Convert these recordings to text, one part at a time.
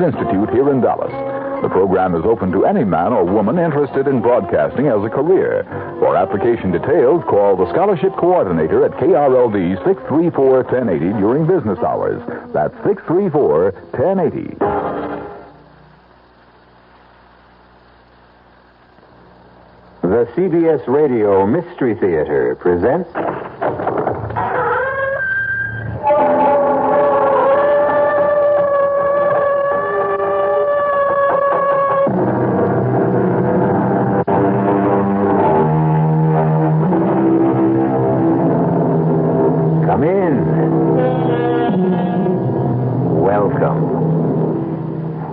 Institute here in Dallas. The program is open to any man or woman interested in broadcasting as a career. For application details, call the Scholarship Coordinator at KRLD 634-1080 during business hours. That's 634-1080. The CBS Radio Mystery Theater presents... Come in. Welcome.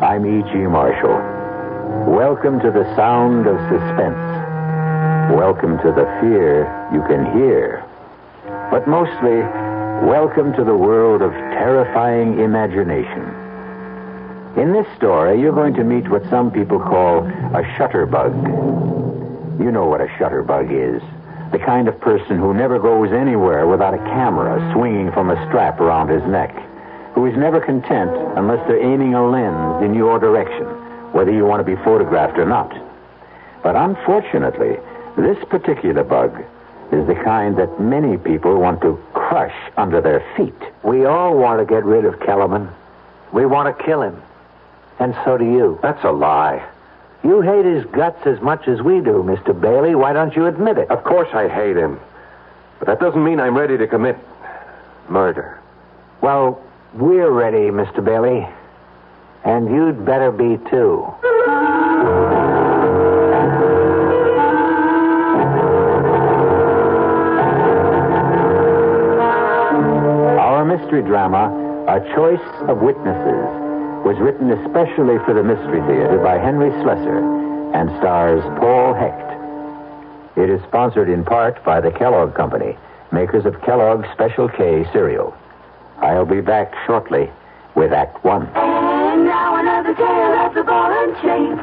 I'm E.G. Marshall. Welcome to the sound of suspense. Welcome to the fear you can hear. But mostly, welcome to the world of terrifying imagination. In this story, you're going to meet what some people call a shutterbug. You know what a shutterbug is. The kind of person who never goes anywhere without a camera swinging from a strap around his neck. Who is never content unless they're aiming a lens in your direction, whether you want to be photographed or not. But unfortunately, this particular bug is the kind that many people want to crush under their feet. We all want to get rid of Kellerman. We want to kill him. And so do you. That's a lie. You hate his guts as much as we do, Mr. Bailey. Why don't you admit it? Of course I hate him. But that doesn't mean I'm ready to commit murder. Well, we're ready, Mr. Bailey. And you'd better be, too. Our mystery drama, A Choice of Witnesses, was written especially for the Mystery Theater by Henry Slesser and stars Paul Hecht. It is sponsored in part by the Kellogg Company, makers of Kellogg's Special K cereal. I'll be back shortly with Act One. And now another tale of the ball and chain.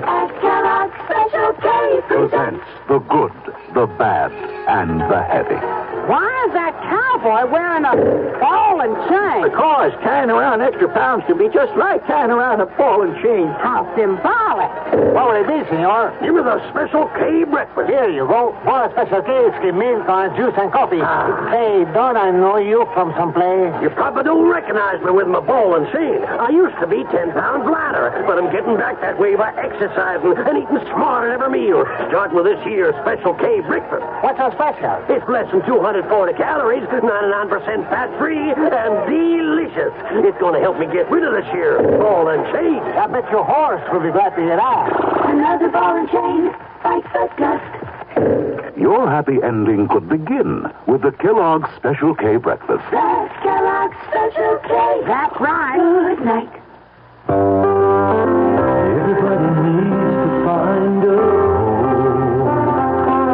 At Kellogg's Special K Presents the good, the bad, and the heavy. Why is that cowboy wearing a ball and chain? Because carrying around extra pounds can be just like carrying around a ball and chain. How symbolic. What will it be, senor? Give me the Special K breakfast. Here you go. For a special case, give milk, juice, and coffee. Hey, don't I know you from someplace? You probably don't recognize me with my ball and chain. I used to be 10 pounds lighter, but I'm getting back that way by exercising and eating smart at every meal. Starting with this here Special K breakfast. What's so special? It's less than 240 calories, 99% fat-free, and delicious. It's going to help me get rid of this here ball and chain. I bet your horse will be glad to hear that. Another ball and chain bites the dust. Your happy ending could begin with the Kellogg's Special K breakfast. That's Kellogg's Special K. That's right. Good night. Everybody needs to find a home.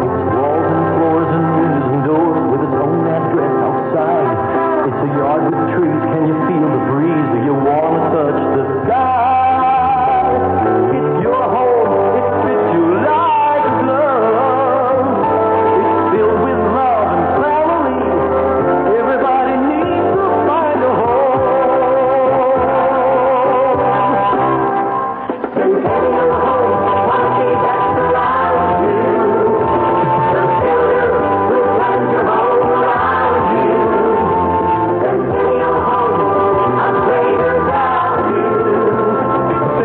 It's walls and floors and windows and doors with its own address outside. It's a yard with trees. Can you feel the breeze? Do you want to touch the sky? It's your home. It fits you like a glove. It's filled with love and family. Everybody needs to find a home. Centennial Home, one key that's around you. The builder will run your home around you. Centennial Home, a greater value.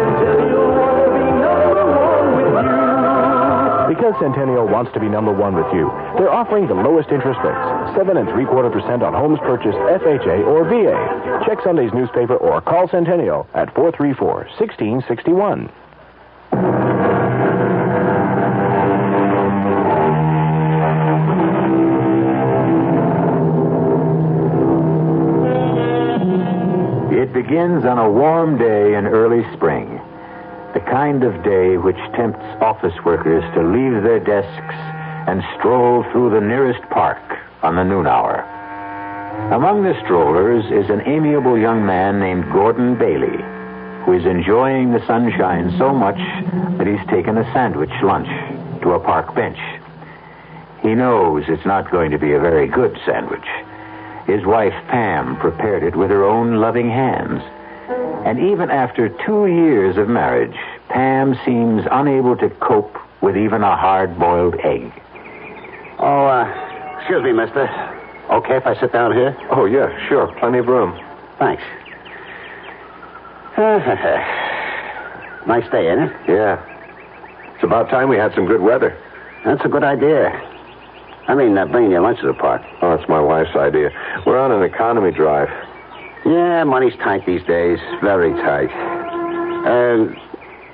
Centennial wants to be number one with you. Because Centennial wants to be number one with you, they're offering the lowest interest rates, 7 3/4% on homes purchased FHA or VA. Check Sunday's newspaper or call Centennial at 434-1661. It begins on a warm day in early spring. The kind of day which tempts office workers to leave their desks and stroll through the nearest park on the noon hour. Among the strollers is an amiable young man named Gordon Bailey, who is enjoying the sunshine so much that he's taken a sandwich lunch to a park bench. He knows it's not going to be a very good sandwich. His wife, Pam, prepared it with her own loving hands. And even after 2 years of marriage, Pam seems unable to cope with even a hard-boiled egg. Oh, excuse me, mister. Okay if I sit down here? Oh, yeah, sure. Plenty of room. Thanks. Nice day, ain't it? Yeah. It's about time we had some good weather. That's a good idea. I mean, bringing your lunch to the park. Oh, it's my wife's idea. We're on an economy drive. Yeah, money's tight these days. Very tight.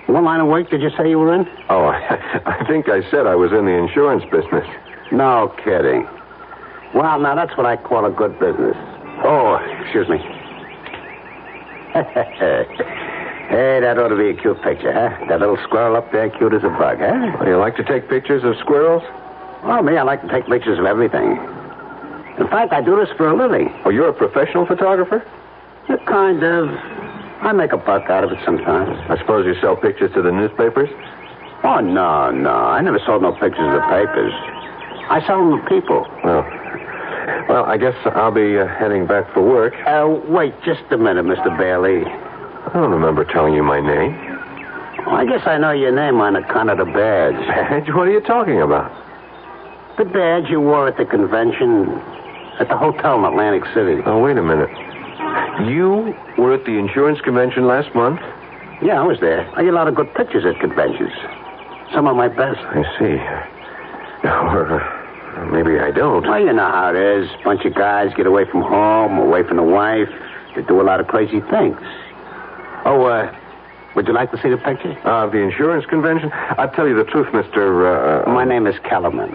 What line of work did you say you were in? Oh, I think I said I was in the insurance business. No kidding. Well, now that's what I call a good business. Oh, excuse me. Hey, that ought to be a cute picture, huh? That little squirrel up there, cute as a bug, huh? Well, you like to take pictures of squirrels? Well, me, I like to take pictures of everything. In fact, I do this for a living. Oh, you're a professional photographer? Yeah, kind of. I make a buck out of it sometimes. I suppose you sell pictures to the newspapers? Oh, no. I never sold no pictures to the papers. I sell them to people. Well, I guess I'll be heading back for work. Wait just a minute, Mr. Bailey. I don't remember telling you my name. Well, I guess I know your name on account of the badge. Badge? What are you talking about? The badge you wore at the convention at the hotel in Atlantic City. Oh, wait a minute. You were at the insurance convention last month? Yeah, I was there. I get a lot of good pictures at conventions. Some of my best. I see. Or maybe I don't. Well, you know how it is. Bunch of guys get away from home, away from the wife. They do a lot of crazy things. Oh, would you like to see the picture? The insurance convention? I'll tell you the truth, Mr. My name is Kellerman.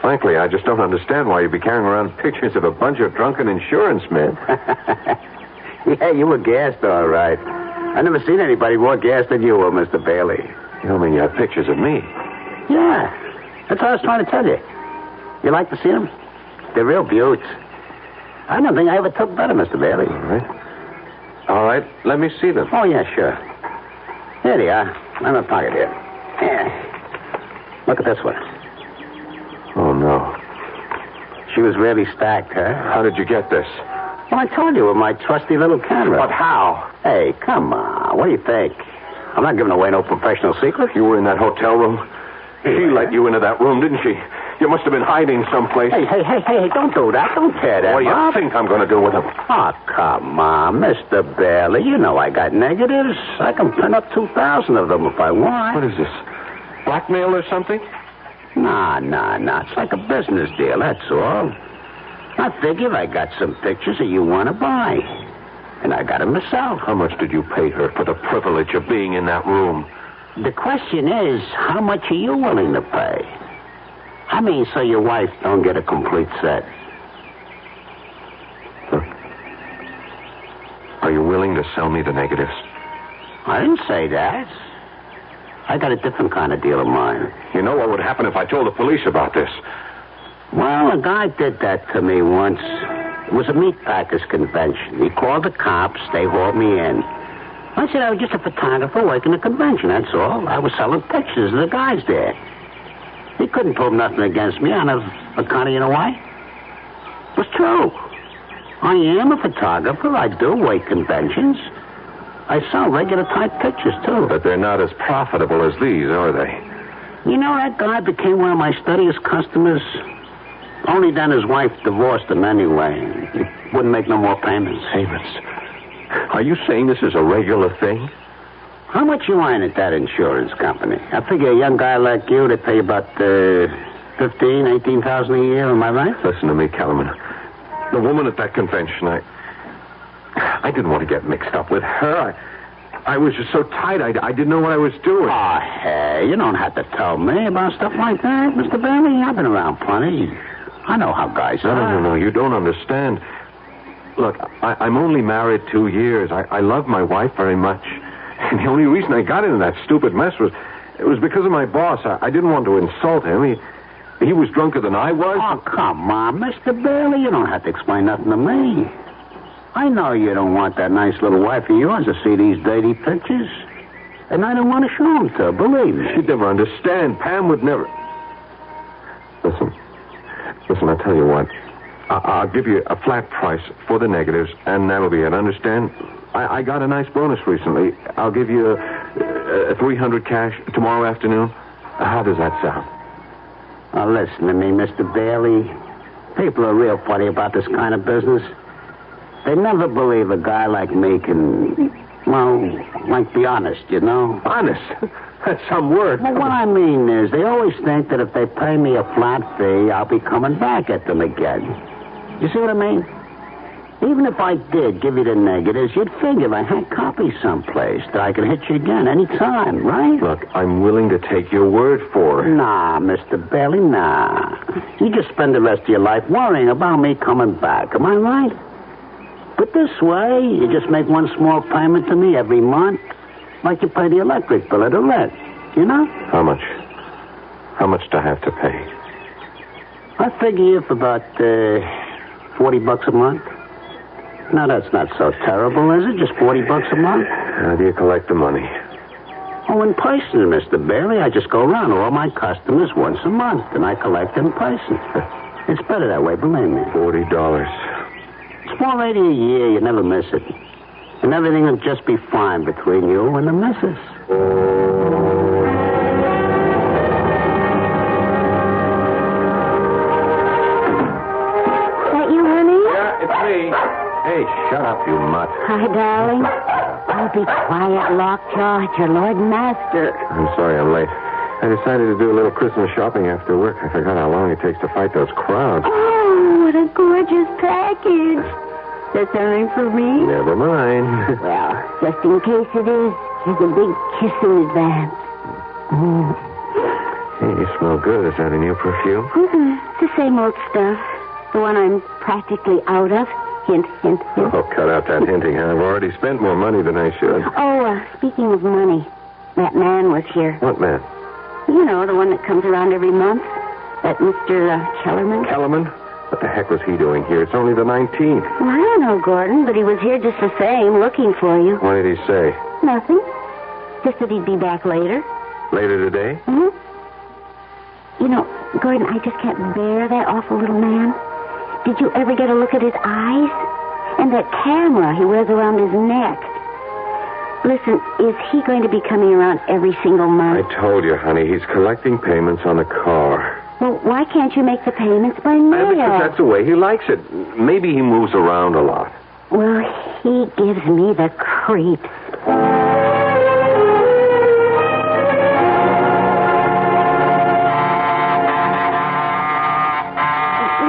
Frankly, I just don't understand why you'd be carrying around pictures of a bunch of drunken insurance men. Yeah, you were gassed, all right. I never seen anybody more gassed than you were, Mr. Bailey. You don't mean you have pictures of me? Yeah, that's what I was trying to tell you. You like to see them? They're real beauts. I don't think I ever took better, Mr. Bailey. All right, let me see them. Oh, yeah, sure. Here they are. I'm in my pocket here. Yeah. Look at this one. Oh, no. She was really stacked, huh? How did you get this? Well, I told you with my trusty little camera. But how? Hey, come on. What do you think? I'm not giving away no professional secret. You were in that hotel room? She let you into that room, didn't she? You must have been hiding someplace. Hey, don't do that. Don't tear that What do you up. think I'm going to do with them? Oh, come on, Mr. Bailey. You know I got negatives. I can print up 2,000 of them if I want. What is this? Blackmail or something? Nah. It's like a business deal, that's all. I figure I got some pictures that you want to buy. And I got them myself. How much did you pay her for the privilege of being in that room? The question is, how much are you willing to pay? I mean, so your wife don't get a complete set. Are you willing to sell me the negatives? I didn't say that. I got a different kind of deal of mine. You know what would happen if I told the police about this? Well, a guy did that to me once. It was a meatpackers convention. He called the cops. They hauled me in. I said I was just a photographer working a convention, that's all. I was selling pictures of the guys there. He couldn't prove nothing against me on account of, you know why? It was true. I am a photographer. I do work conventions. I sell regular type pictures, too. But they're not as profitable as these, are they? You know, that guy became one of my steadiest customers. Only then his wife divorced him anyway. He wouldn't make no more payments. Payments? Are you saying this is a regular thing? How much you earn at that insurance company? I figure a young guy like you, they pay about $15,000, $18,000 a year. Am I right? Listen to me, Kellerman. The woman at that convention, I didn't want to get mixed up with her. I was just so tight, I didn't know what I was doing. Oh, hey, you don't have to tell me about stuff like that, Mr. Bailey. I've been around plenty. I know how guys are. No. You don't understand. Look, I'm only married 2 years. I love my wife very much. And the only reason I got into that stupid mess was because of my boss. I didn't want to insult him. He was drunker than I was. Oh, come on, Mr. Bailey. You don't have to explain nothing to me. I know you don't want that nice little wife of yours to see these dirty pictures. And I don't want to show them to her, believe me. She'd never understand. Pam would never... Listen, I'll tell you what. I'll give you a flat price for the negatives, and that'll be it. Understand? I got a nice bonus recently. I'll give you $300 cash tomorrow afternoon. How does that sound? Now, listen to me, Mr. Bailey. People are real funny about this kind of business. They never believe a guy like me can, well, like, be honest, you know? Honest? That's some word. Well, what I mean is, they always think that if they pay me a flat fee, I'll be coming back at them again. You see what I mean? Even if I did give you the negatives, you'd figure I had copies someplace that I could hit you again any time, right? Look, I'm willing to take your word for it. Nah, Mr. Bailey, nah. You just spend the rest of your life worrying about me coming back. Am I right? But this way, you just make one small payment to me every month, like you pay the electric bill or the rent, you know? How much? How much do I have to pay? I figure you for about $40 a month. Now, that's not so terrible, is it? Just $40 a month? How do you collect the money? Oh, in person, Mr. Bailey. I just go around to all my customers once a month, and I collect in person. It's better that way, believe me. $40. It's $480 a year. You never miss it. And everything will just be fine between you and the missus. That you, honey? Yeah, it's me. Hey, shut up, you mutt. Hi, darling. Oh, be quiet, Lockjaw. It's your Lord and Master. I'm sorry I'm late. I decided to do a little Christmas shopping after work. I forgot how long it takes to fight those crowds. Oh, what a gorgeous package. Is that something for me? Never mind. Well, just in case it is, here's a big kiss in advance. Mm. Hey, you smell good. Is that a new perfume? It's the same old stuff. The one I'm practically out of. Hint, hint, hint. Oh, cut out that hinting. I've already spent more money than I should. Oh, speaking of money, that man was here. What man? You know, the one that comes around every month. That Mr. Kellerman. Kellerman? What the heck was he doing here? It's only the 19th. Well, I don't know, Gordon, but he was here just the same, looking for you. What did he say? Nothing. Just that he'd be back later. Later today? Mm-hmm. You know, Gordon, I just can't bear that awful little man. Did you ever get a look at his eyes? And that camera he wears around his neck. Listen, is he going to be coming around every single month? I told you, honey, he's collecting payments on the car. Well, why can't you make the payments by mail? Because that's the way he likes it. Maybe he moves around a lot. Well, he gives me the creeps. You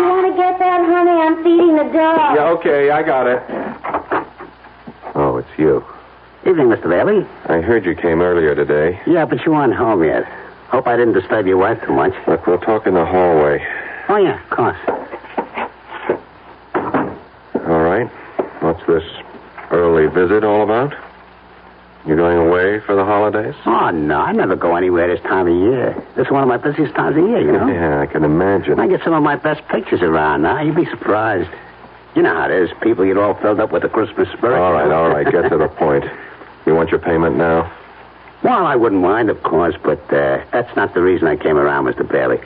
want to get that, honey? I'm feeding the dog. Yeah, okay, I got it. Oh, it's you. Evening, Mr. Bailey. I heard you came earlier today. Yeah, but you aren't home yet. Hope I didn't disturb your wife too much. Look, we'll talk in the hallway. Oh, yeah, of course. All right. What's this early visit all about? You going away for the holidays? Oh, no, I never go anywhere this time of year. This is one of my busiest times of year, you know? Yeah, I can imagine. I get some of my best pictures around now. You'd be surprised. You know how it is. People get all filled up with the Christmas spirit. All right. Get to the point. You want your payment now? Well, I wouldn't mind, of course, but that's not the reason I came around, Mr. Bailey.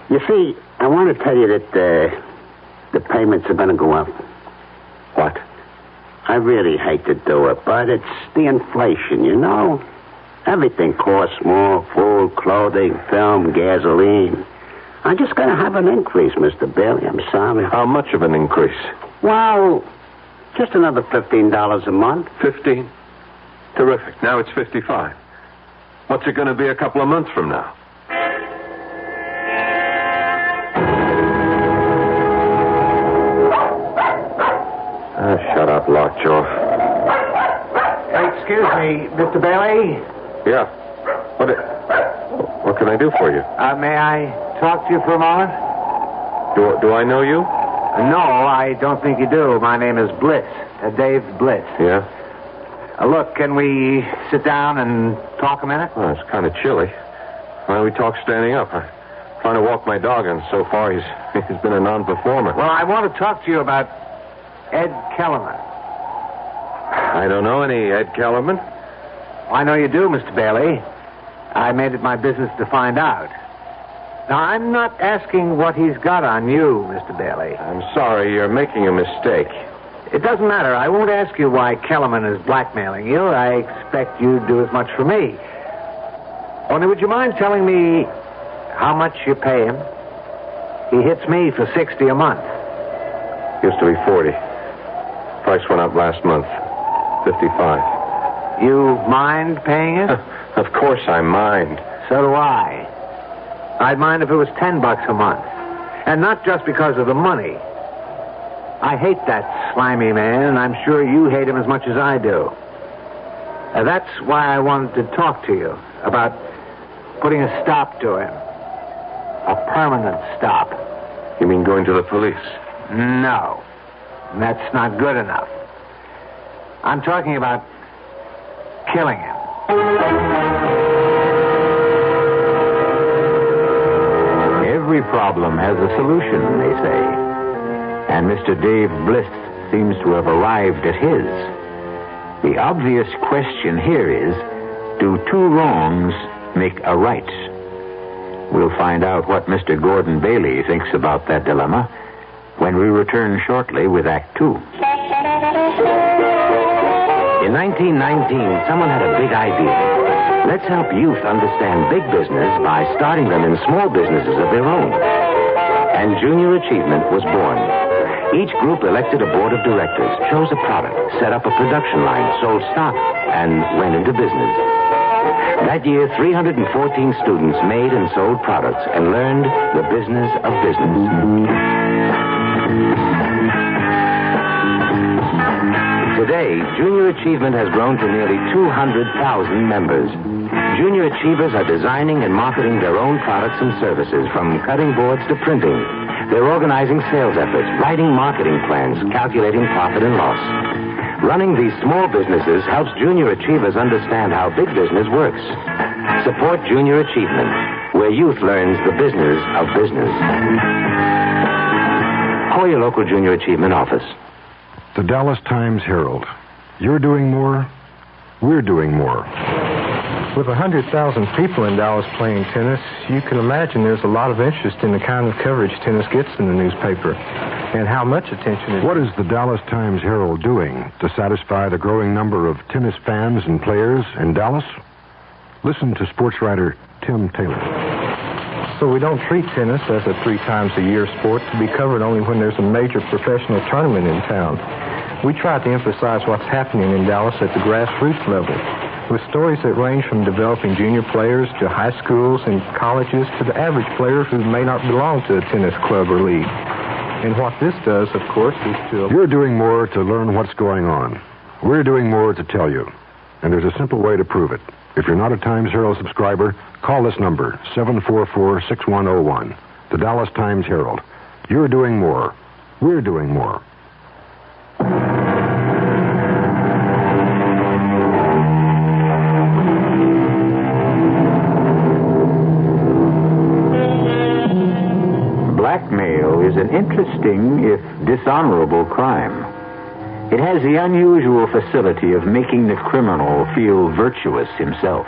You see, I want to tell you that the payments are going to go up. What? I really hate to do it, but it's the inflation, you know? Everything costs more. Food, clothing, film, gasoline. I'm just going to have an increase, Mr. Bailey. I'm sorry. How much of an increase? Well, just another $15 a month. 15? Terrific. Now it's 55. What's it going to be a couple of months from now? Shut up, Lockjaw. Excuse me, Mr. Bailey. Yeah. What can I do for you? May I talk to you for a moment? Do I know you? No, I don't think you do. My name is Bliss. Dave Bliss. Yeah? Look, can we sit down and talk a minute? Well, it's kind of chilly. Why don't we talk standing up? I'm trying to walk my dog, and so far he's been a non-performer. Well, I want to talk to you about Ed Kellerman. I don't know any Ed Kellerman. I know you do, Mr. Bailey. I made it my business to find out. Now, I'm not asking what he's got on you, Mr. Bailey. I'm sorry, you're making a mistake. It doesn't matter. I won't ask you why Kellerman is blackmailing you. I expect you'd do as much for me. Only would you mind telling me how much you pay him? He hits me for $60 a month. Used to be 40. Price went up last month. 55. You mind paying it? Of course I mind. So do I. I'd mind if it was $10 a month. And not just because of the money. I hate that slimy man, and I'm sure you hate him as much as I do. That's why I wanted to talk to you about putting a stop to him. A permanent stop. You mean going to the police? No. That's not good enough. I'm talking about killing him. Every problem has a solution, they say. And Mr. Dave Bliss seems to have arrived at his. The obvious question here is, do two wrongs make a right? We'll find out what Mr. Gordon Bailey thinks about that dilemma when we return shortly with Act Two. In 1919, someone had a big idea. Let's help youth understand big business by starting them in small businesses of their own. And Junior Achievement was born. Each group elected a board of directors, chose a product, set up a production line, sold stock, and went into business. That year, 314 students made and sold products and learned the business of business. Today, Junior Achievement has grown to nearly 200,000 members. Junior Achievers are designing and marketing their own products and services, from cutting boards to printing. They're organizing sales efforts, writing marketing plans, calculating profit and loss. Running these small businesses helps Junior Achievers understand how big business works. Support Junior Achievement, where youth learns the business of business. Call your local Junior Achievement office. The Dallas Times-Herald. You're doing more, we're doing more. With 100,000 people in Dallas playing tennis, you can imagine there's a lot of interest in the kind of coverage tennis gets in the newspaper, and how much attention it... What is the Dallas Times-Herald doing to satisfy the growing number of tennis fans and players in Dallas? Listen to sports writer Tim Taylor. So we don't treat tennis as a 3 times a year sport to be covered only when there's a major professional tournament in town. We try to emphasize what's happening in Dallas at the grassroots level, with stories that range from developing junior players to high schools and colleges to the average player who may not belong to a tennis club or league. And what this does, of course, is to... You're doing more to learn what's going on. We're doing more to tell you. And there's a simple way to prove it. If you're not a Times-Herald subscriber, call this number, 744-6101. The Dallas Times-Herald. You're doing more. We're doing more. Blackmail is an interesting, if dishonorable, crime. It has the unusual facility of making the criminal feel virtuous himself.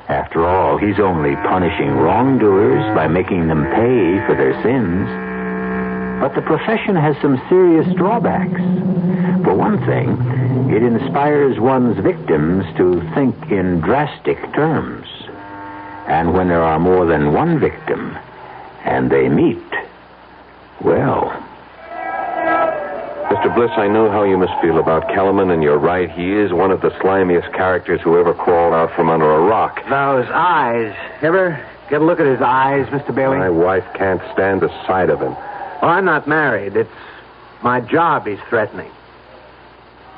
After all, he's only punishing wrongdoers by making them pay for their sins. But the profession has some serious drawbacks. For one thing, it inspires one's victims to think in drastic terms. And when there are more than one victim, and they meet, well... Mr. Bliss, I know how you must feel about Kellerman, and you're right. He is one of the slimiest characters who ever crawled out from under a rock. Those eyes. Ever get a look at his eyes, Mr. Bailey? My wife can't stand the sight of him. Well, I'm not married. It's my job he's threatening.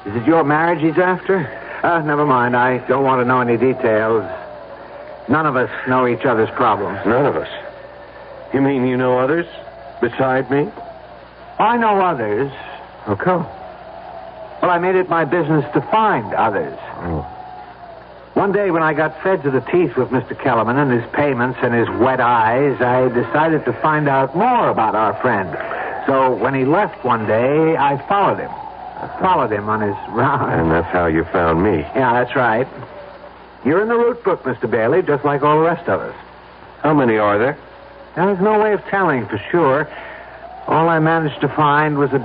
Is it your marriage he's after? Never mind. I don't want to know any details. None of us know each other's problems. None of us? You mean you know others beside me? I know others. How come? Well, I made it my business to find others. Oh. One day when I got fed to the teeth with Mr. Kellerman and his payments and his wet eyes, I decided to find out more about our friend. So when he left one day, I followed him. Followed him on his round. And that's how you found me. Yeah, that's right. You're in the route book, Mr. Bailey, just like all the rest of us. How many are there? There's no way of telling for sure. All I managed to find was an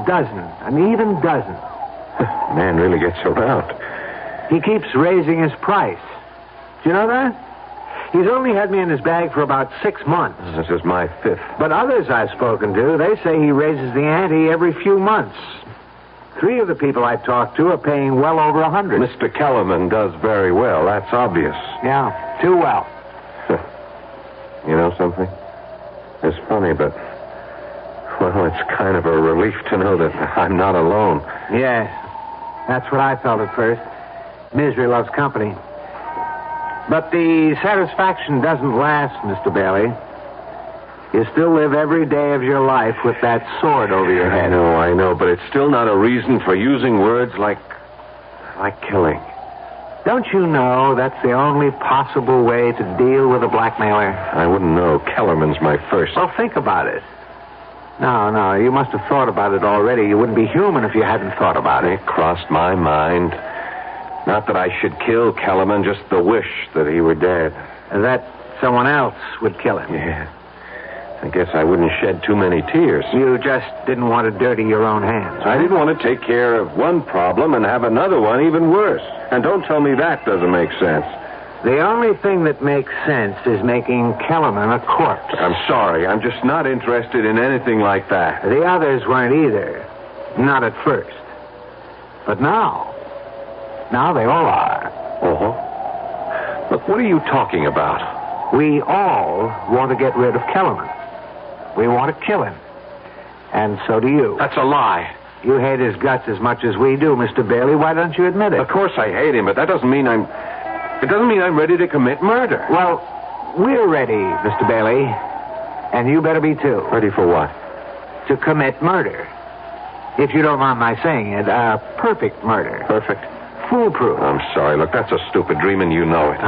even dozen. Man really gets around. He keeps raising his price. Do you know that? He's only had me in his bag for about 6 months. This is my 5th. But others I've spoken to, they say he raises the ante every few months. 3 of the people I've talked to are paying well over $100. Mr. Kellerman does very well. That's obvious. Yeah, too well. You know something? It's funny, but... Well, it's kind of a relief to know that I'm not alone. Yes, that's what I felt at first. Misery loves company. But the satisfaction doesn't last, Mr. Bailey. You still live every day of your life with that sword over your head. I know, but it's still not a reason for using words like killing. Don't you know that's the only possible way to deal with a blackmailer? I wouldn't know. Kellerman's my first. Well, think about it. No, you must have thought about it already. You wouldn't be human if you hadn't thought about it. It crossed my mind. Not that I should kill Kellerman, just the wish that he were dead. That someone else would kill him. Yeah. I guess I wouldn't shed too many tears. You just didn't want to dirty your own hands. I didn't want to take care of one problem and have another one even worse. And don't tell me that doesn't make sense. The only thing that makes sense is making Kellerman a corpse. I'm sorry. I'm just not interested in anything like that. The others weren't either. Not at first. But now they all are. Uh-huh. Look, what are you talking about? We all want to get rid of Kellerman. We want to kill him. And so do you. That's a lie. You hate his guts as much as we do, Mr. Bailey. Why don't you admit it? Of course I hate him, but that doesn't mean I'm ready to commit murder. Well, we're ready, Mr. Bailey. And you better be too. Ready for what? To commit murder. If you don't mind my saying it, perfect murder. Perfect? Foolproof. I'm sorry. Look, that's a stupid dream, and you know it.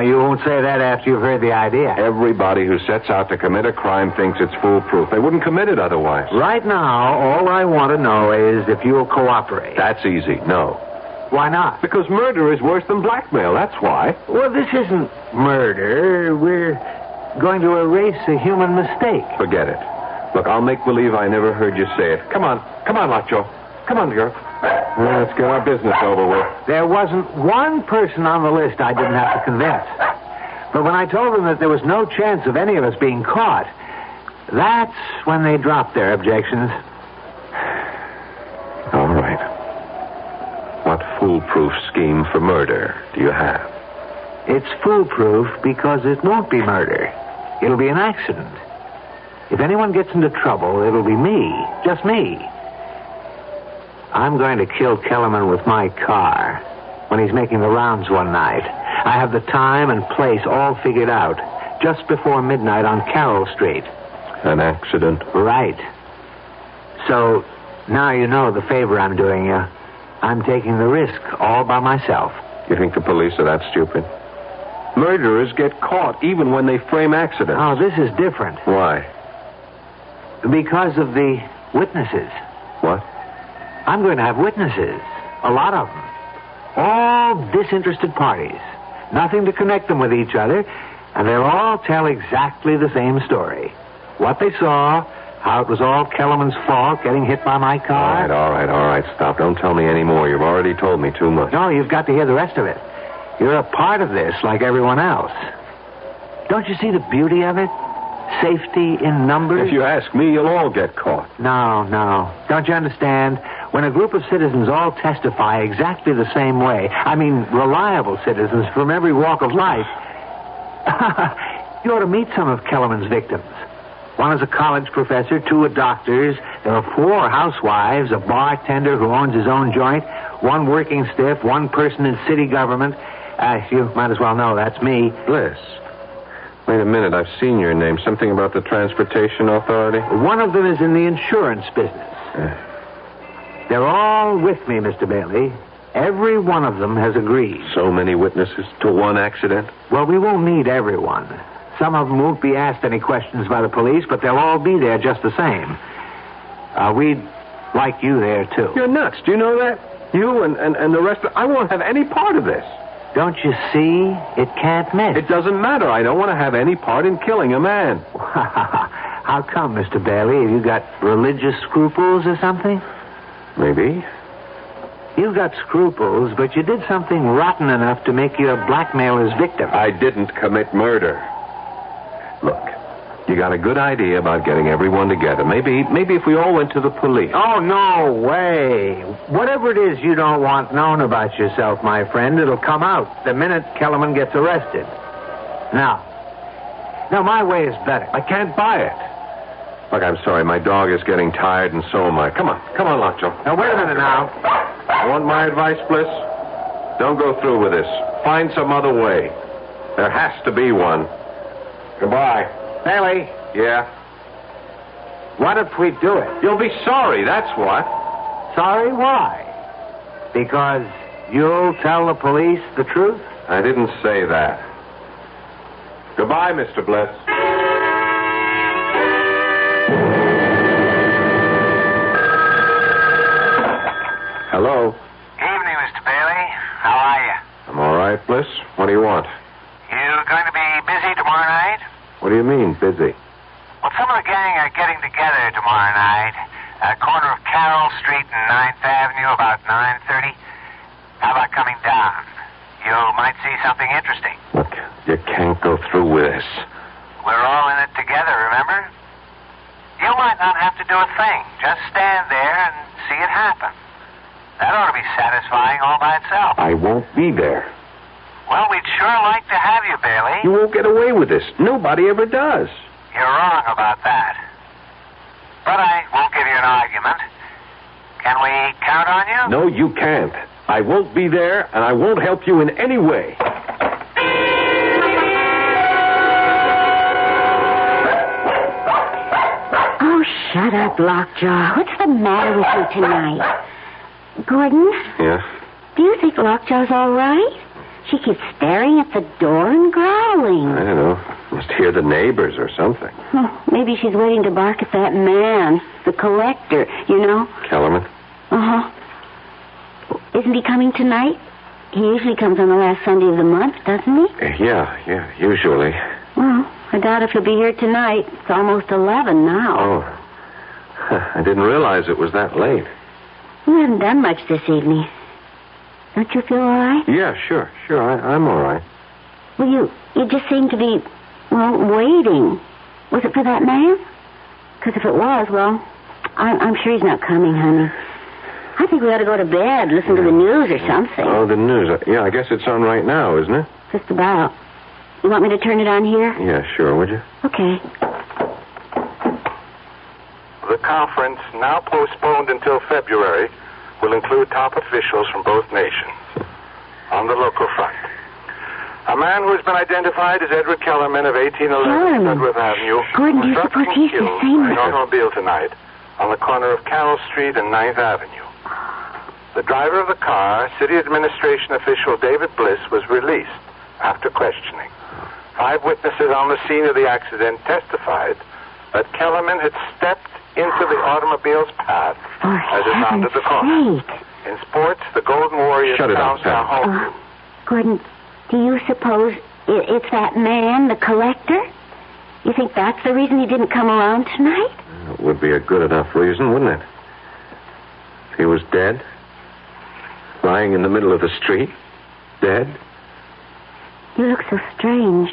You won't say that after you've heard the idea. Everybody who sets out to commit a crime thinks it's foolproof. They wouldn't commit it otherwise. Right now, all I want to know is if you'll cooperate. That's easy. No. Why not? Because murder is worse than blackmail. That's why. Well, this isn't murder. We're going to erase a human mistake. Forget it. Look, I'll make believe I never heard you say it. Come on, Lacho. Come on, girl. Let's get our business over with. There wasn't one person on the list I didn't have to convince. But when I told them that there was no chance of any of us being caught, that's when they dropped their objections. All right. What foolproof scheme for murder do you have? It's foolproof because it won't be murder. It'll be an accident. If anyone gets into trouble, it'll be me. Just me. I'm going to kill Kellerman with my car when he's making the rounds one night. I have the time and place all figured out. Just before midnight on Carroll Street. An accident? Right. So, now you know the favor I'm doing you. I'm taking the risk all by myself. You think the police are that stupid? Murderers get caught even when they frame accidents. Oh, this is different. Why? Because of the witnesses. What? I'm going to have witnesses. A lot of them. All disinterested parties. Nothing to connect them with each other. And they'll all tell exactly the same story. What they saw, how it was all Kellerman's fault getting hit by my car. All right. Stop. Don't tell me any more. You've already told me too much. No, you've got to hear the rest of it. You're a part of this like everyone else. Don't you see the beauty of it? Safety in numbers? If you ask me, you'll all get caught. No. Don't you understand? When a group of citizens all testify exactly the same way, I mean reliable citizens from every walk of life, you ought to meet some of Kellerman's victims. One is a college professor, 2 are doctors, there are 4 housewives, a bartender who owns his own joint, 1 working stiff, 1 person in city government. You might as well know that's me. Bliss. Wait a minute, I've seen your name. Something about the Transportation Authority? One of them is in the insurance business. They're all with me, Mr. Bailey. Every one of them has agreed. So many witnesses to one accident? Well, we won't need everyone. Some of them won't be asked any questions by the police, but they'll all be there just the same. We'd like you there, too. You're nuts. Do you know that? You and the rest of... I won't have any part of this. Don't you see? It can't miss. It doesn't matter. I don't want to have any part in killing a man. How come, Mr. Bailey? Have you got religious scruples or something? Maybe. You've got scruples, but you did something rotten enough to make you a blackmailer's victim. I didn't commit murder. Look, you got a good idea about getting everyone together. Maybe if we all went to the police. Oh, no way. Whatever it is you don't want known about yourself, my friend, it'll come out the minute Kellerman gets arrested. Now, my way is better. I can't buy it. Look, I'm sorry. My dog is getting tired, and so am I. Come on, Lockjaw. Now, wait a minute now. Want my advice, Bliss? Don't go through with this. Find some other way. There has to be one. Goodbye. Bailey, Yeah? what if we do it? You'll be sorry, that's what. Sorry, why? Because you'll tell the police the truth? I didn't say that. Goodbye, Mr. Bliss. Hello. Evening, Mr. Bailey. How are you? I'm all right, Bliss. What do you want? You going to be busy tomorrow night? What do you mean, busy? Well, some of the gang are getting together tomorrow night. Corner of Carroll Street and 9th Avenue, about 9:30. How about coming down? You might see something interesting. Look, you can't go through with this. We're all in it together, remember? You might not have to do a thing. Just stand there and see it happen. That ought to be satisfying all by itself. I won't be there. Well, we'd sure like to have you, Bailey. You won't get away with this. Nobody ever does. You're wrong about that. But I won't give you an argument. Can we count on you? No, you can't. I won't be there, and I won't help you in any way. Oh, shut up, Lockjaw. What's the matter with you tonight? Gordon, Yeah? do you think Lockjaw's all right? She keeps staring at the door and growling. I don't know. Must hear the neighbors or something. Maybe she's waiting to bark at that man, the collector, you know? Kellerman? Uh-huh. Isn't he coming tonight? He usually comes on the last Sunday of the month, doesn't he? Yeah, usually. Well, I doubt if he'll be here tonight. It's almost 11 now. Oh. I didn't realize it was that late. You haven't done much this evening. Don't you feel all right? Yeah, sure. I'm all right. Well, you just seem to be, waiting. Was it for that man? Because if it was, well, I'm sure he's not coming, honey. I think we ought to go to bed, listen to the news or something. Oh, the news. Yeah, I guess it's on right now, isn't it? Just about. You want me to turn it on here? Yeah, sure, would you? Okay. The conference, now postponed until February, will include top officials from both nations. On the local front, a man who has been identified as Edward Kellerman of 1811 Sudworth Avenue Gordon, do you was suppose struck and he's the killed same? by an automobile tonight on the corner of Carroll Street and 9th Avenue. The driver of the car, city administration official David Bliss, was released after questioning. 5 witnesses on the scene of the accident testified that Kellerman had stepped into the automobile's path as it rounded the corner. In sports, the Golden Warriors Shut it up, announced their home. Gordon, do you suppose it's that man, the collector? You think that's the reason he didn't come around tonight? It would be a good enough reason, wouldn't it? If he was dead, lying in the middle of the street, dead. You look so strange.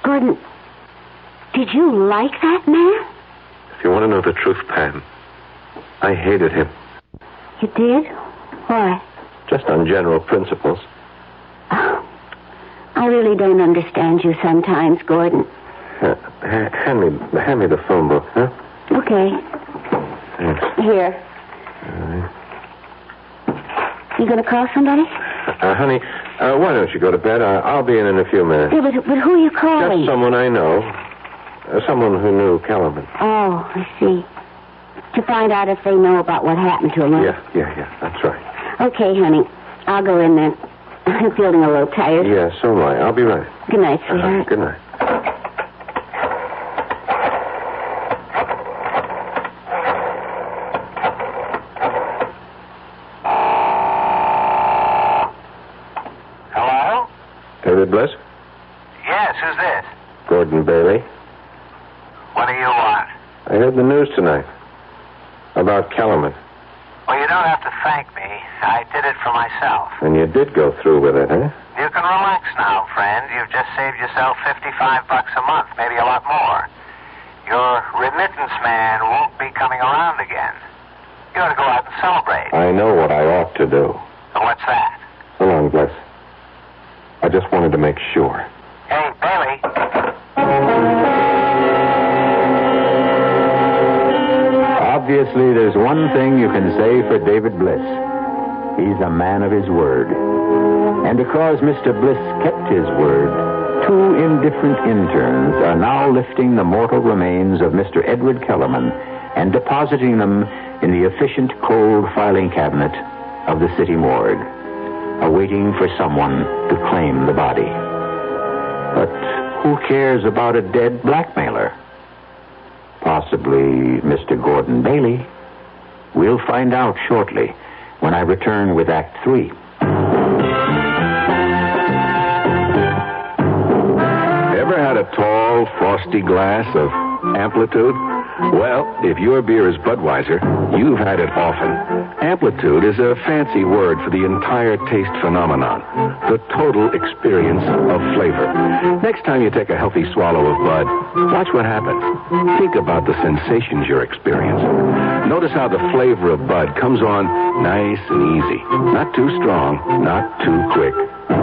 Gordon, did you like that man? If you want to know the truth, Pam, I hated him. You did? Why? Just on general principles. Oh, I really don't understand you sometimes, Gordon. Hand me the phone book, huh? Okay. Thanks. Here. All right. You going to call somebody? Honey, why don't you go to bed? I'll be in a few minutes. Yeah, but who are you calling? Just someone I know. Someone who knew Kellerman. Oh, I see. To find out if they know about what happened to him, huh? Yeah, that's right. Okay, honey. I'll go in then. I'm feeling a little tired. Yeah, so am I. I'll be right. Good night, sweetheart. Good night. Hello? David Bliss? Yes, who's this? Gordon Bailey. What do you want? I heard the news tonight about Kellerman. Well, you don't have to thank me. I did it for myself. And you did go through with it, huh? You can relax now, friend. You've just saved yourself $55 a month, maybe a lot more. Your remittance man won't be coming around again. You ought to go out and celebrate. I know what I ought to do. So what's that? So long, Bliss. I just wanted to make sure. Hey, Bailey. Obviously, there's one thing you can say for David Bliss. He's a man of his word. And because Mr. Bliss kept his word, 2 indifferent interns are now lifting the mortal remains of Mr. Edward Kellerman and depositing them in the efficient cold filing cabinet of the city morgue, awaiting for someone to claim the body. But who cares about a dead blackmailer? Possibly Mr. Gordon Bailey. We'll find out shortly when I return with Act 3. Ever had a tall, frosty glass of Amplitude? Well, if your beer is Budweiser, you've had it often. Amplitude is a fancy word for the entire taste phenomenon, the total experience of flavor. Next time you take a healthy swallow of Bud, watch what happens. Think about the sensations you're experiencing. Notice how the flavor of Bud comes on nice and easy. Not too strong, not too quick.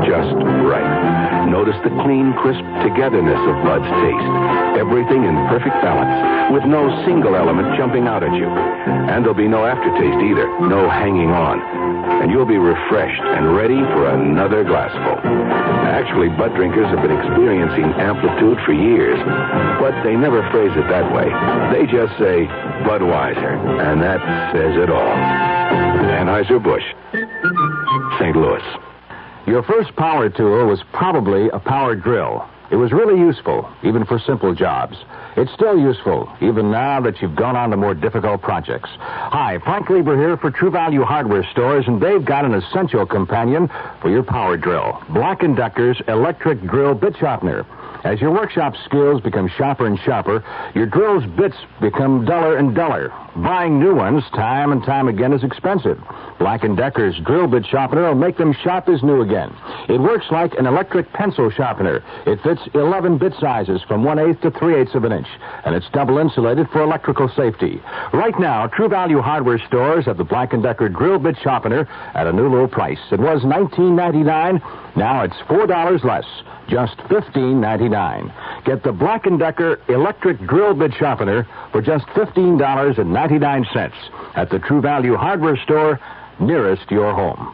Just right. Notice the clean, crisp togetherness of Bud's taste. Everything in perfect balance, with no single element jumping out at you. And there'll be no aftertaste either, no hanging on. And you'll be refreshed and ready for another glassful. Actually, Bud drinkers have been experiencing Amplitude for years, but they never phrase it that way. They just say Budweiser, and that says it all. Anheuser-Busch, St. Louis. Your first power tool was probably a power drill. It was really useful, even for simple jobs. It's still useful, even now that you've gone on to more difficult projects. Hi, Frank Lieber here for True Value Hardware Stores, and they've got an essential companion for your power drill. Black & Decker's electric drill bit sharpener. As your workshop skills become sharper and sharper, your drill's bits become duller and duller. Buying new ones time and time again is expensive. Black & Decker's drill bit sharpener will make them sharp as new again. It works like an electric pencil sharpener. It fits 11 bit sizes from 1/8 to 3/8 of an inch, and it's double insulated for electrical safety. Right now, True Value Hardware Stores have the Black & Decker drill bit sharpener at a new low price. It was $19.99. Now it's $4 less. Just $15.99. Get the Black & Decker electric drill bit sharpener for just $15.99 at the True Value Hardware Store nearest your home.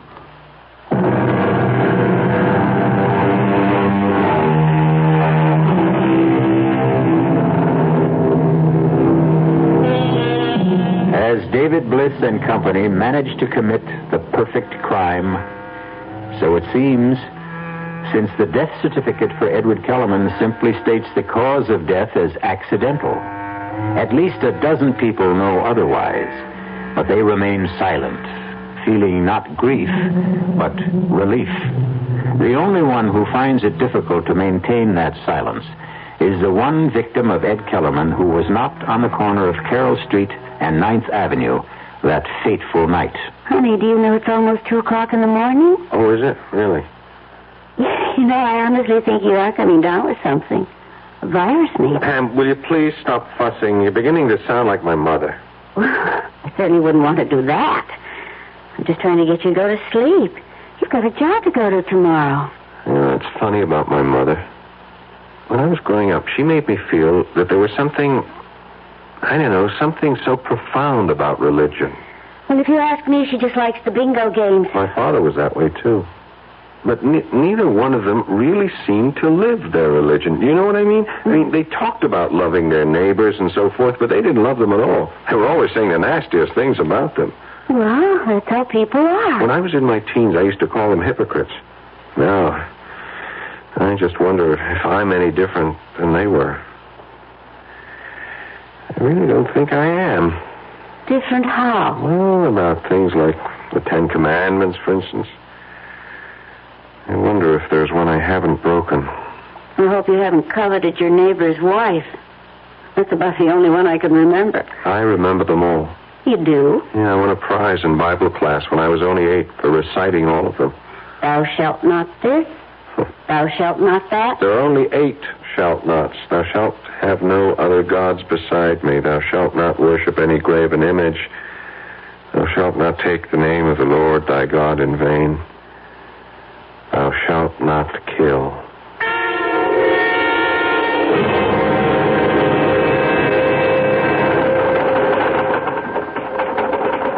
As David Bliss and company managed to commit the perfect crime, so it seems, since the death certificate for Edward Kellerman simply states the cause of death as accidental. At least a dozen people know otherwise, but they remain silent, feeling not grief, but relief. The only one who finds it difficult to maintain that silence is the one victim of Ed Kellerman who was knocked on the corner of Carroll Street and 9th Avenue that fateful night. Honey, do you know it's almost 2 o'clock in the morning? Oh, is it? Really? You know, I honestly think you are coming down with something. A virus, maybe. Pam, will you please stop fussing? You're beginning to sound like my mother. I certainly wouldn't want to do that. I'm just trying to get you to go to sleep. You've got a job to go to tomorrow. You know, it's funny about my mother. When I was growing up, she made me feel that there was something, I don't know, something so profound about religion. Well, if you ask me, she just likes the bingo games. My father was that way, too. But neither one of them really seemed to live their religion. You know what I mean? I mean, they talked about loving their neighbors and so forth, but they didn't love them at all. They were always saying the nastiest things about them. Well, that's how people are. When I was in my teens, I used to call them hypocrites. Now, I just wonder if I'm any different than they were. I really don't think I am. Different how? Well, about things like the 10 Commandments, for instance. I wonder if there's one I haven't broken. I hope you haven't coveted your neighbor's wife. That's about the only one I can remember. I remember them all. You do? Yeah, I won a prize in Bible class when I was only 8 for reciting all of them. Thou shalt not this. Thou shalt not that. There are only 8 shalt nots. Thou shalt have no other gods beside me. Thou shalt not worship any graven image. Thou shalt not take the name of the Lord thy God in vain. Thou shalt not kill.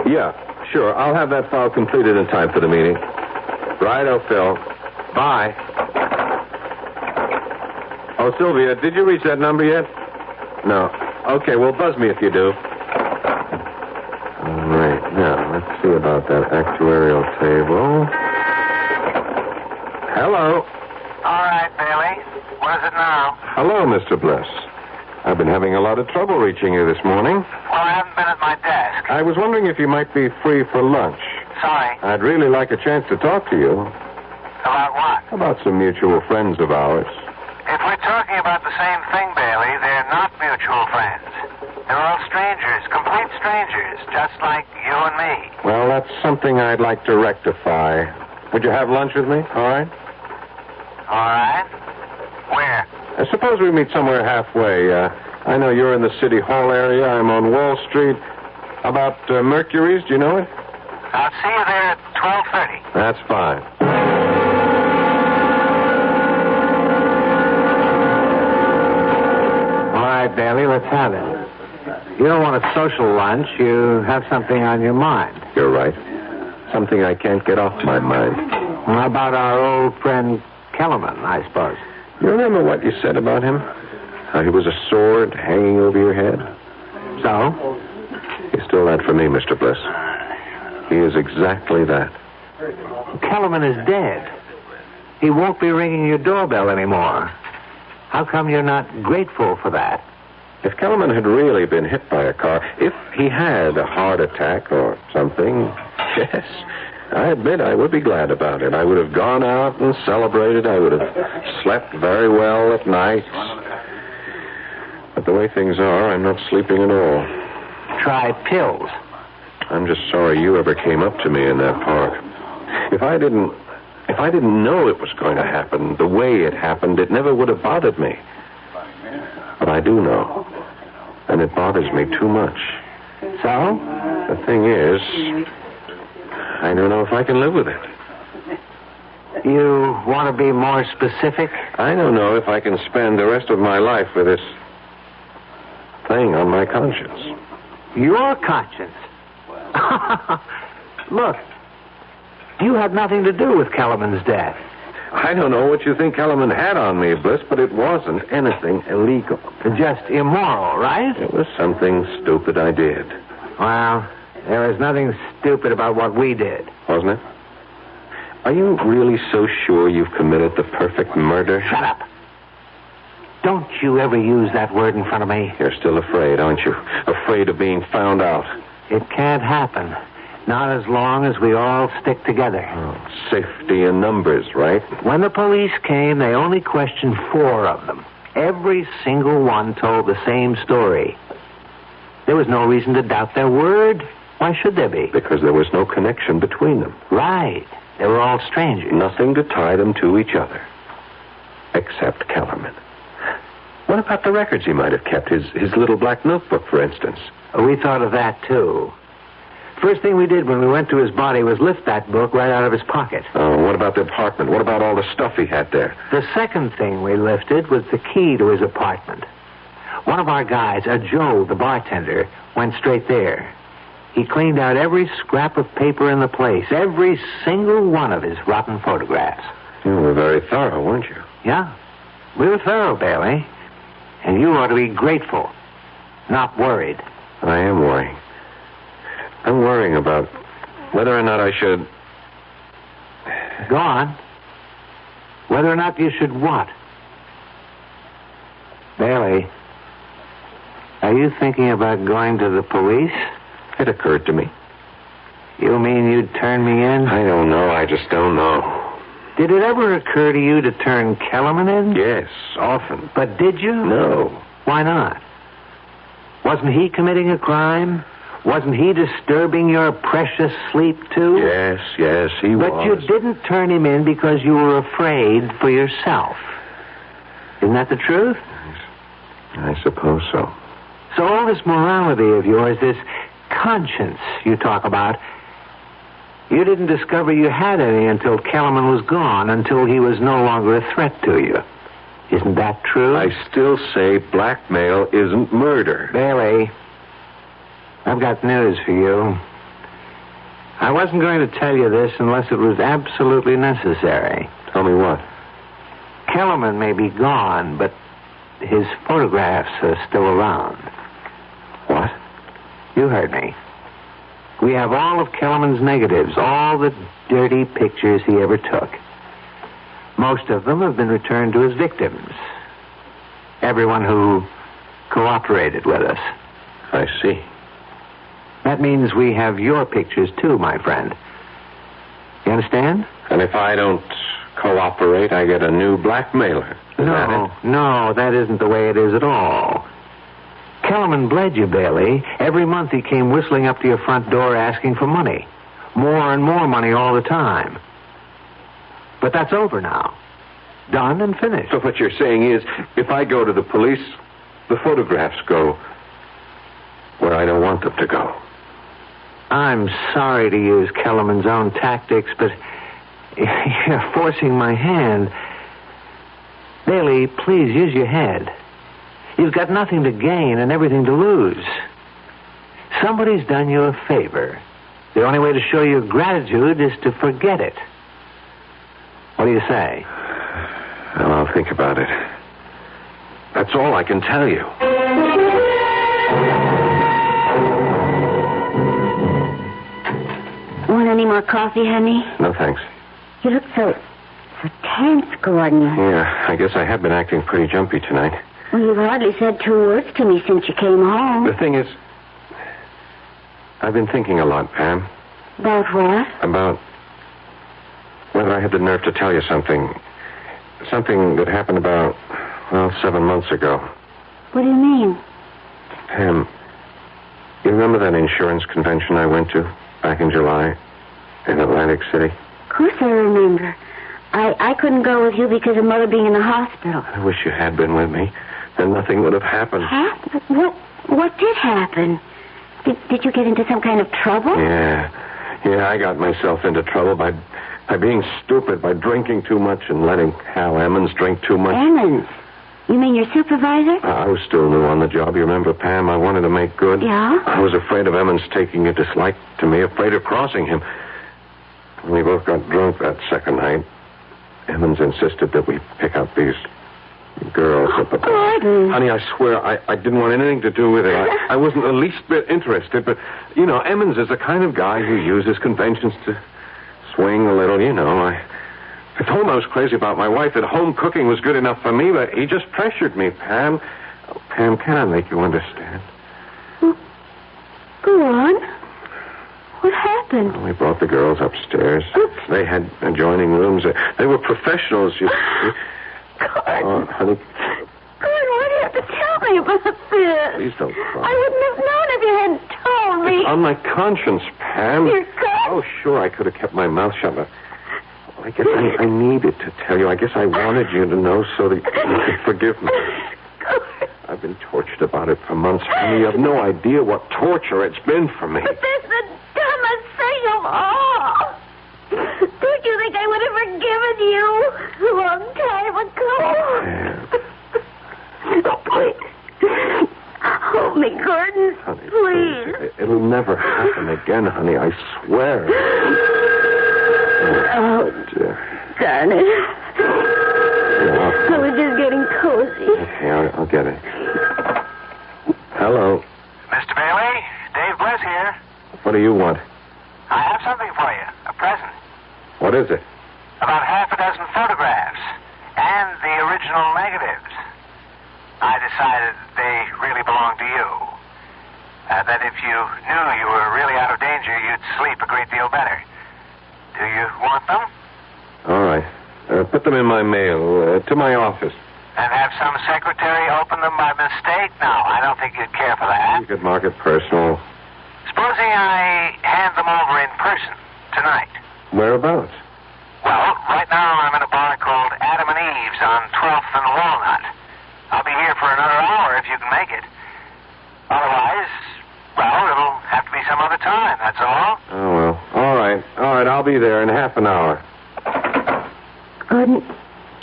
Yeah, sure. I'll have that file completed in time for the meeting. Righto, Phil. Bye. Oh, Sylvia, did you reach that number yet? No. Okay, well, buzz me if you do. All right. Now, let's see about that actuarial table. Hello. All right, Bailey. What is it now? Hello, Mr. Bliss. I've been having a lot of trouble reaching you this morning. Well, I haven't been at my desk. I was wondering if you might be free for lunch. Sorry. I'd really like a chance to talk to you. About what? About some mutual friends of ours. If we're talking about the same thing, Bailey, they're not mutual friends. They're all strangers, complete strangers, just like you and me. Well, that's something I'd like to rectify. Would you have lunch with me? All right? All right. Where? Suppose we meet somewhere halfway. I know you're in the City Hall area. I'm on Wall Street. About Mercury's, do you know it? I'll see you there at 12:30. That's fine. All right, Bailey, let's have it. You don't want a social lunch. You have something on your mind. You're right. Something I can't get off my mind. How about our old friend Kellerman, I suppose? You remember what you said about him? How he was a sword hanging over your head? So? He's still that for me, Mr. Bliss. He is exactly that. Kellerman is dead. He won't be ringing your doorbell anymore. How come you're not grateful for that? If Kellerman had really been hit by a car, if he had a heart attack or something, yes, I admit I would be glad about it. I would have gone out and celebrated. I would have slept very well at night. But the way things are, I'm not sleeping at all. Try pills. I'm just sorry you ever came up to me in that park. If I didn't know it was going to happen the way it happened, it never would have bothered me. But I do know. And it bothers me too much. So? The thing is, I don't know if I can live with it. You want to be more specific? I don't know if I can spend the rest of my life with this thing on my conscience. Your conscience? Look, you had nothing to do with Kellerman's death. I don't know what you think Kellerman had on me, Bliss, but it wasn't anything illegal. Just immoral, right? It was something stupid I did. Well, there was nothing stupid about what we did. Wasn't it? Are you really so sure you've committed the perfect murder? Shut up. Don't you ever use that word in front of me. You're still afraid, aren't you? Afraid of being found out. It can't happen. Not as long as we all stick together. Oh, safety in numbers, right? When the police came, they only questioned 4 of them. Every single one told the same story. There was no reason to doubt their word. Why should there be? Because there was no connection between them. Right. They were all strangers. Nothing to tie them to each other. Except Kellerman. What about the records he might have kept? His little black notebook, for instance. We thought of that, too. First thing we did when we went to his body was lift that book right out of his pocket. Oh, what about the apartment? What about all the stuff he had there? The second thing we lifted was the key to his apartment. One of our guys, Joe, the bartender, went straight there. He cleaned out every scrap of paper in the place, every single one of his rotten photographs. You were very thorough, weren't you? Yeah. We were thorough, Bailey. And you ought to be grateful, not worried. I am worrying. I'm worrying about whether or not I should... Go on. Whether or not you should what? Bailey, are you thinking about going to the police? It occurred to me. You mean you'd turn me in? I don't know. I just don't know. Did it ever occur to you to turn Kellerman in? Yes, often. But did you? No. Why not? Wasn't he committing a crime? Wasn't he disturbing your precious sleep, too? Yes, he was. But you didn't turn him in because you were afraid for yourself. Isn't that the truth? I suppose so. So all this morality of yours, this conscience you talk about, you didn't discover you had any until Kellerman was gone, until he was no longer a threat to you. Isn't that true? I still say blackmail isn't murder. Bailey, I've got news for you. I wasn't going to tell you this unless it was absolutely necessary. Tell me what? Kellerman may be gone, but his photographs are still around. What? You heard me. We have all of Kellerman's negatives, all the dirty pictures he ever took. Most of them have been returned to his victims. Everyone who cooperated with us. I see. That means we have your pictures, too, my friend. You understand? And if I don't cooperate, I get a new blackmailer. Is that it? No, that isn't the way it is at all. Kellerman bled you, Bailey. Every month he came whistling up to your front door asking for money. More and more money all the time. But that's over now. Done and finished. So what you're saying is, if I go to the police, the photographs go where I don't want them to go. I'm sorry to use Kellerman's own tactics, but you're forcing my hand. Bailey, please use your head. You've got nothing to gain and everything to lose. Somebody's done you a favor. The only way to show your gratitude is to forget it. What do you say? Well, I'll think about it. That's all I can tell you. Want any more coffee, honey? No, thanks. You look so tense, Gordon. Yeah, I guess I have been acting pretty jumpy tonight. Well, you've hardly said 2 words to me since you came home. The thing is, I've been thinking a lot, Pam. About what? About whether I had the nerve to tell you something. Something that happened about, 7 months ago. What do you mean? Pam, you remember that insurance convention I went to back in July in Atlantic City? Of course I remember. I couldn't go with you because of Mother being in the hospital. I wish you had been with me. Then nothing would have happened. What did happen? Did you get into some kind of trouble? Yeah, I got myself into trouble by being stupid, by drinking too much and letting Hal Emmons drink too much. Emmons? You mean your supervisor? I was still new on the job. You remember, Pam? I wanted to make good. Yeah? I was afraid of Emmons taking a dislike to me, afraid of crossing him. We both got drunk that second night. Emmons insisted that we pick up these girls at the bar. Gordon. Honey, I swear, I didn't want anything to do with it. I wasn't the least bit interested, but, Emmons is the kind of guy who uses conventions to swing a little, I told him I was crazy about my wife, that home cooking was good enough for me, but he just pressured me, Pam. Oh, Pam, can I make you understand? Go on. What happened? We brought the girls upstairs. Oops. They had adjoining rooms. They were professionals, you see. Gordon. Oh, honey. Gordon, why do you have to tell me about this? Please don't cry. I wouldn't have known if you hadn't told me. It's on my conscience, Pam. Your conscience? Oh, sure, I could have kept my mouth shut, but I guess I needed to tell you. I guess I wanted you to know so that you could forgive me. Gordon. I've been tortured about it for months, honey. You have no idea what torture it's been for me. But that's the dumbest thing of all. Don't you think I would have forgiven you a long time ago? Yeah. Oh, please. Hold me, Gordon. Honey, please. It'll never happen again, honey. I swear. Oh, dear. darn it. Yeah, I was just getting cozy. Okay, I'll get it. Hello. Mr. Bailey, Dave Bliss here. What do you want? I have something for you, a present. What is it? About half a dozen photographs and the original negatives. I decided they really belonged to you. That if you knew you were really out of danger, you'd sleep a great deal better. Do you want them? All right. Put them in my mail, to my office. And have some secretary open them by mistake? No, I don't think you'd care for that. You could mark it personal. Supposing I hand them over in person tonight? Whereabouts? Well, right now I'm in a bar called Adam and Eve's on 12th and Walnut. I'll be here for another hour if you can make it. Otherwise, well, it'll have to be some other time, that's all. Oh, well. All right, I'll be there in half an hour. Gordon,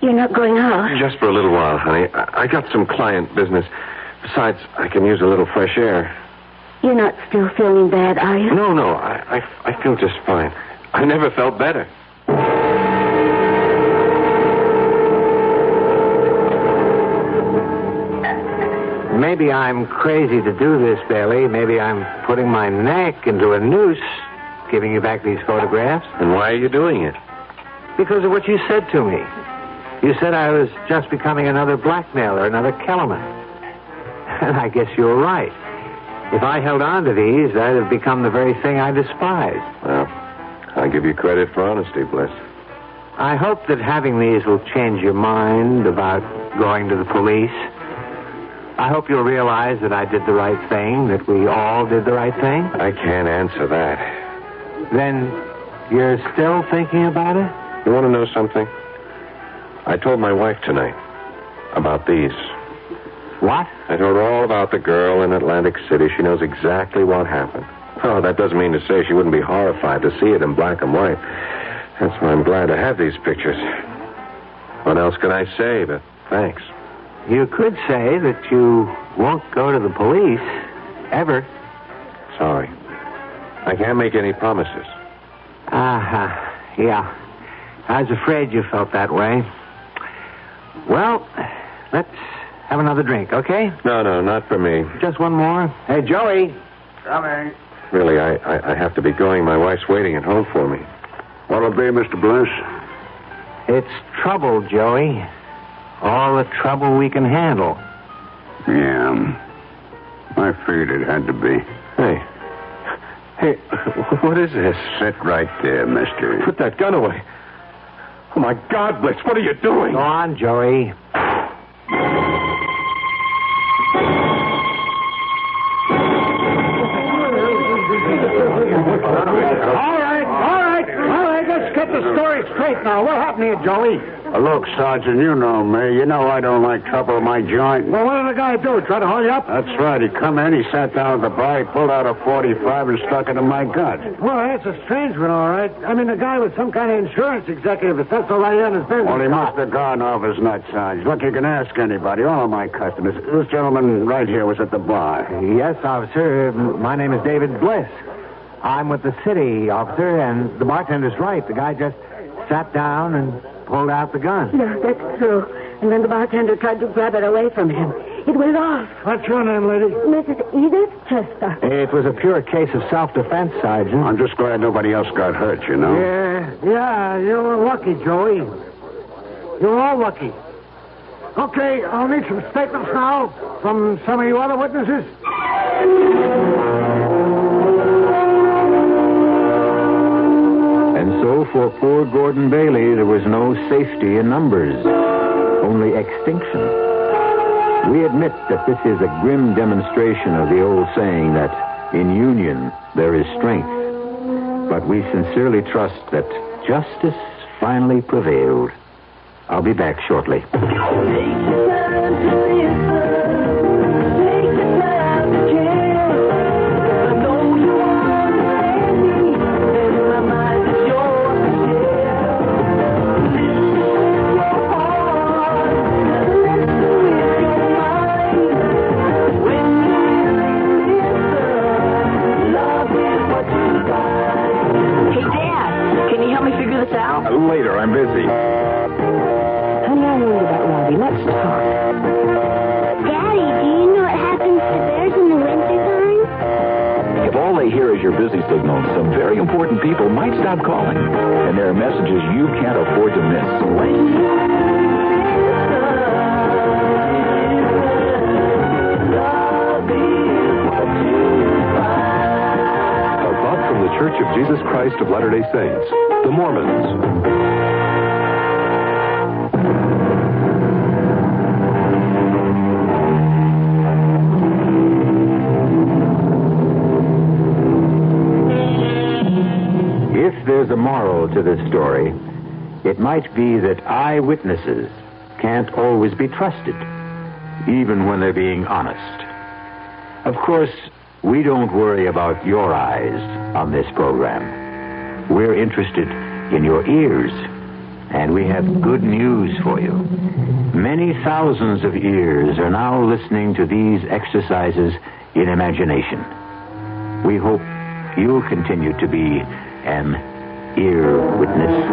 you're not going out? Just for a little while, honey. I got some client business. Besides, I can use a little fresh air. You're not still feeling bad, are you? No, I feel just fine. I never felt better. Maybe I'm crazy to do this, Bailey. Maybe I'm putting my neck into a noose, giving you back these photographs. And why are you doing it? Because of what you said to me. You said I was just becoming another blackmailer, another Kellerman. And I guess you were right. If I held on to these, I'd have become the very thing I despise. Well, I give you credit for honesty, Bliss. I hope that having these will change your mind about going to the police. I hope you'll realize that I did the right thing, that we all did the right thing. I can't answer that. Then you're still thinking about it? You want to know something? I told my wife tonight about these. What? I told her all about the girl in Atlantic City. She knows exactly what happened. Oh, that doesn't mean to say she wouldn't be horrified to see it in black and white. That's why I'm glad to have these pictures. What else can I say but thanks? You could say that you won't go to the police, ever. Sorry. I can't make any promises. Yeah. I was afraid you felt that way. Well, let's have another drink, okay? No, not for me. Just one more. Hey, Joey. Coming. Really, I have to be going. My wife's waiting at home for me. What'll it be, Mr. Bliss? It's trouble, Joey. All the trouble we can handle. Yeah. I figured it had to be. Hey, what is this? Sit right there, mister. Put that gun away. Oh, my God, Blitz, what are you doing? Go on, Joey. All right. Let's get the story straight now. What happened here, Joey? Look, Sergeant, you know me. You know I don't like trouble with my joint. Well, what did the guy do? Try to hold you up? That's right. He come in, he sat down at the bar, he pulled out a 45 and stuck it in my gut. Well, that's a strange one, all right. I mean, the guy was some kind of insurance executive. If that's all right on his business. Well, he must have gone off his nuts, Sarge. Look, you can ask anybody, all of my customers. This gentleman right here was at the bar. Yes, officer. My name is David Bliss. I'm with the city, officer, and the bartender's right. The guy just sat down and pulled out the gun. No, that's true. And then the bartender tried to grab it away from him. It went off. What's your name, lady? Mrs. Edith Chester. It was a pure case of self-defense, Sergeant. I'm just glad nobody else got hurt, you know. Yeah, you were lucky, Joey. You were all lucky. Okay, I'll need some statements now from some of you other witnesses. And so for poor Gordon Bailey, there was no safety in numbers, only extinction. We admit that this is a grim demonstration of the old saying that in union there is strength. But we sincerely trust that justice finally prevailed. I'll be back shortly. Later, I'm busy. Honey, I know about Robbie. Let's talk. Daddy, do you know what happens to bears in the wintertime? If all they hear is your busy signal, some very important people might stop calling. And there are messages you can't afford to miss. Church of Jesus Christ of Latter-day Saints, the Mormons. to this story, it might be that eyewitnesses can't always be trusted, even when they're being honest. Of course, we don't worry about your eyes on this program. We're interested in your ears, and we have good news for you. Many thousands of ears are now listening to these exercises in imagination. We hope you'll continue to be an ear witness.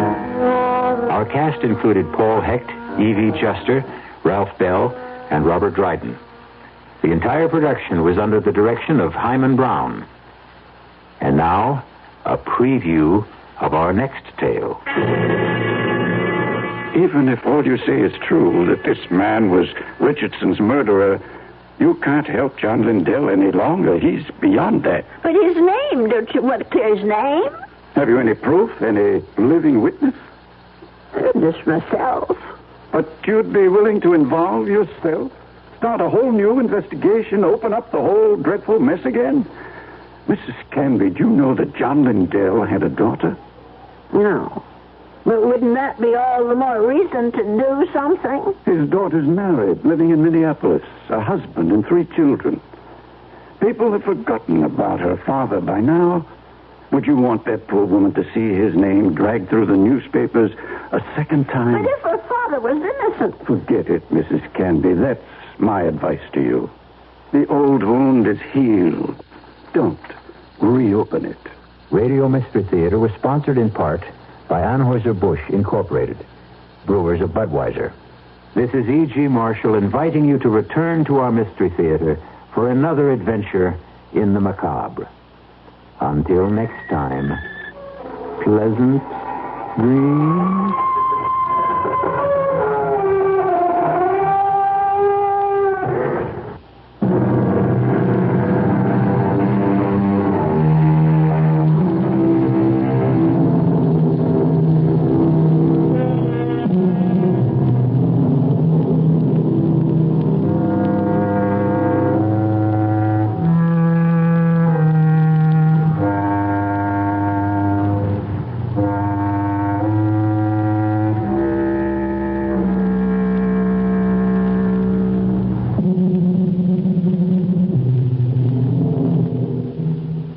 Our cast included Paul Hecht, Evie Juster, Ralph Bell, and Robert Dryden. The entire production was under the direction of Hyman Brown. And now, a preview of our next tale. Even if all you say is true, that this man was Richardson's murderer, you can't help John Lindell any longer. He's beyond that. But his name, don't you want to clear his name? Have you any proof, any living witness? Just myself. But you'd be willing to involve yourself? Start a whole new investigation, open up the whole dreadful mess again? Mrs. Canby, do you know that John Lindell had a daughter? No. But wouldn't that be all the more reason to do something? His daughter's married, living in Minneapolis, a husband and 3 children. People have forgotten about her father by now. Would you want that poor woman to see his name dragged through the newspapers a second time? But if her father was innocent... Forget it, Mrs. Canby. That's my advice to you. The old wound is healed. Don't reopen it. Radio Mystery Theater was sponsored in part by Anheuser-Busch Incorporated, brewers of Budweiser. This is E.G. Marshall inviting you to return to our Mystery Theater for another adventure in the macabre. Until next time, pleasant dreams.